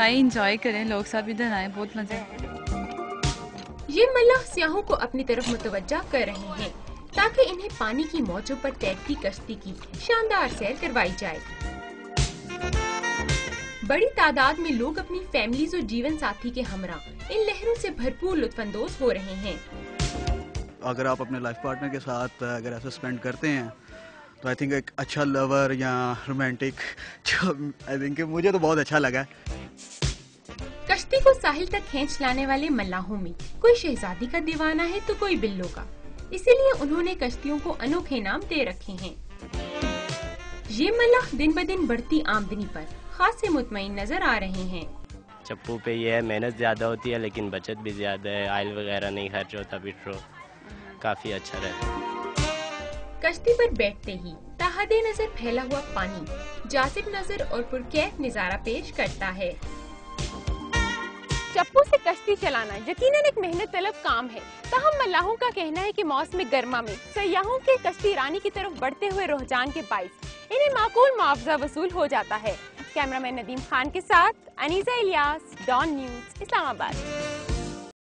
आए इंजॉय करें, लोग सब इधर आए, बहुत मजा है। ये मल्लाह सियाहों को अपनी तरफ मुतवज्जा कर रहे हैं ताकि इन्हें पानी की मौजों पर तैरती कश्ती की शानदार सैर करवाई जाए। बड़ी तादाद में लोग अपनी फैमिलीज और जीवन साथी के हमरा इन लहरों से भरपूर लुत्फानंदोज हो रहे हैं। अगर आप अपने लाइफ पार्टनर के साथ अगर ऐसा स्पेंड करते हैं तो आई थिंक एक अच्छा लवर या रोमांटिक, आई थिंक मुझे तो बहुत अच्छा लगा। कश्ती को साहिल तक खींच लाने वाले मल्लाहों में कोई शहजादी का दीवाना है तो कोई बिल्लो का, इसीलिए उन्होंने कश्तियों को अनोखे नाम दे रखे हैं। ये मल्लाह दिन ब दिन बढ़ती आमदनी पर खास से मुतमईन नजर आ रहे हैं। चप्पू पे ये है, मेहनत ज्यादा होती है लेकिन बचत भी ज्यादा है, ऑयल वगैरह नहीं खर्च होता, पेट्रोल काफी अच्छा रहता है। कश्ती पर बैठते ही ताहदे नजर फैला हुआ पानी जासिब नजर और पुरकैफ नजारा पेश करता है। चप्पू से कश्ती चलाना यकीनन एक मेहनत तलब काम है, ताहम मल्लाहों का कहना है कि मौसम गर्मा में सयाहों के कश्ती रानी की तरफ बढ़ते हुए रुझान के बाइस इन्हें माकूल मुआवजा वसूल हो जाता है। कैमरामैन नदीम खान के साथ अनीसा इलियास, डॉन न्यूज़, इस्लामाबाद।